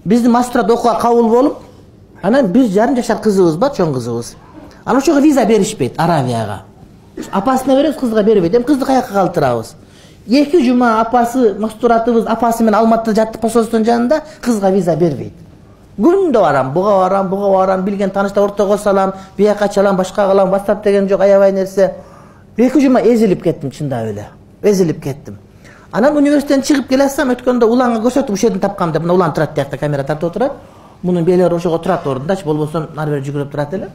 Биздин магистратта окууга кабыл болуп, анан 1,5 жашар кызыбыз бар, чоң кызыбыз. Анан ошого виза беришпейт Аравияга. Апасына беребиз, кызга бербейт. Эми кызды каяка калтырабыз? 2 жума апасы, магистратыбыз апасы менен Алматыда жаттык посольствонун жанында, кызга виза бербейт. Күндө барам, буга барам, билген тааныштар ортого салам, бияка чалам, башка кылам, WhatsApp деген жок, аябай нерсе. 2 жума эзилип кеттим, чындап эле. Эзилип кеттим. Анан университеттен чыгып келсем, өткөндө уланга көрсөтүп, ушердин тапкам деп, мына улан турат диякта камера тартып отурат. Мунун белери ошого турат ордундачы, болбосо ары бери жүгүрүп турат эле.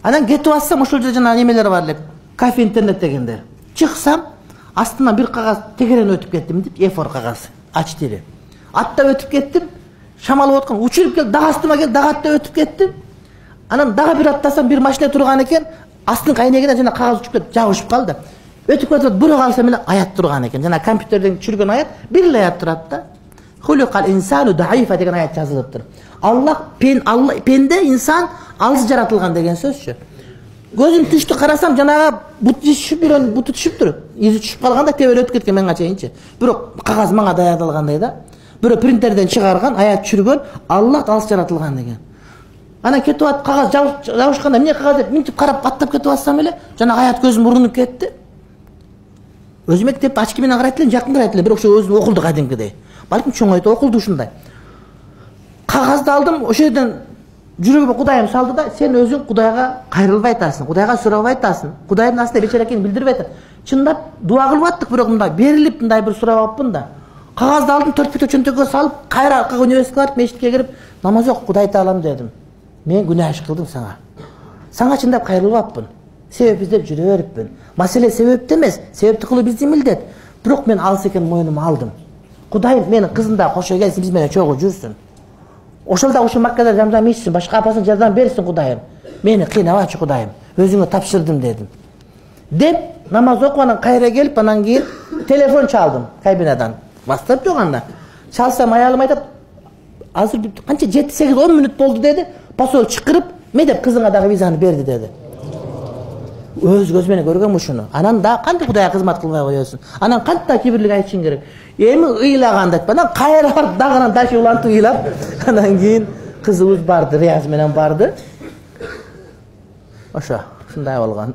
Анан кетип атсам, ошол жерде жана немелер бар эле, кафе интернет дегендер. Чыксам, астынан бир кагаз тегерен өтүп кеттим деп, A4 кагаз, А4. Аттап өтүп кеттим. Шамалып аткан, учуруп кел, дагы астыма кел, дагы аттап өтүп кеттим. Анан дагы бир аттасам, бир машина турган экен, астын кайнегине жана кагаз учуп кетип, жабышып калды. Өтүп кетип, бура калсам эле аят турган экен. Жана компьютерден түшүргөн аят, бир эле аят турат да. Хулукал инсану даифа деген аят жазылыптыр. Аллах пенде инсан алыс жаратылган деген сөзчү. Көзүм түштү, карасам жанагы бут түшүптүр. Изи түшүп калганда тебел өтүп кеткен менга чейинчи. Бирок кагаз мага даярдалгандай да. Бирөө принтерден чыгарган, аят түшүргөн, Аллах алыс жаратылган деген. Анан кетип атып, кагаз жабышканда эмне кагаз деп минтип карап аттап кетип атсам эле, жана аят көзүм урунуп кетти. Өзүм мектепте ачки менен карайт элем, жакындырайт элем, бирок ошо өзүм окулду кадимкидей. Балким чоңойт окулду ушундай. Кагазды алдым, ошол жерден жүрөгүмө Кудайым салды да, сен өзүң Кудайга кайрылбай атасың, Кудайга сурабай атасың. Кудайдын астында бечара экенин билдирбей атасың. Чындап дуа кылып аттык, бирок мындай берилип мындай бир сурабаппын да. Кагазды алдым, 4 бүт чөнтөккө салып, кайра аркага университетке барып, мечитке кирип, намаз окуп Кудай таалам дедим. Мен күнөө иш кылдым сага. Сага чындап кайрылбаппын. Себеп издеп жүрө бериппин. Маселе себепте эмес, себепти кылуу биздин милдет. Бирок мен алыс экенин мойнума алдым. Кудайым менин кызым да кошо келсин, биз менен чогуу жүрсүн. Ошол да ушул Маккада жамжам ичсин, башка апасына жардам берсин Кудайым. Мени кыйнабачы Кудайым. Өзүңө тапшырдым дедим. Деп намаз окуп анан кайра келип, анан кийин телефон чалдым кабинадан. Бастап жок анда. Чалсам аялым айтат, азыр канча 7-8-10 мүнөт болду деди. Посол чакырып, мен деп кызыңа дагы визаны берди деди. Өз көз менен көргөм ушуну. Анан да кантип Кудайга кызмат кылбай коесуң? Анан кантип кибирлик айтышың керек? Эми ыйлаган деп. Анан кайра барып дагынан дачы улантып ыйлап, анан кийин кызыбыз барды, Рияз менен барды. Ошо, ушундай болгон.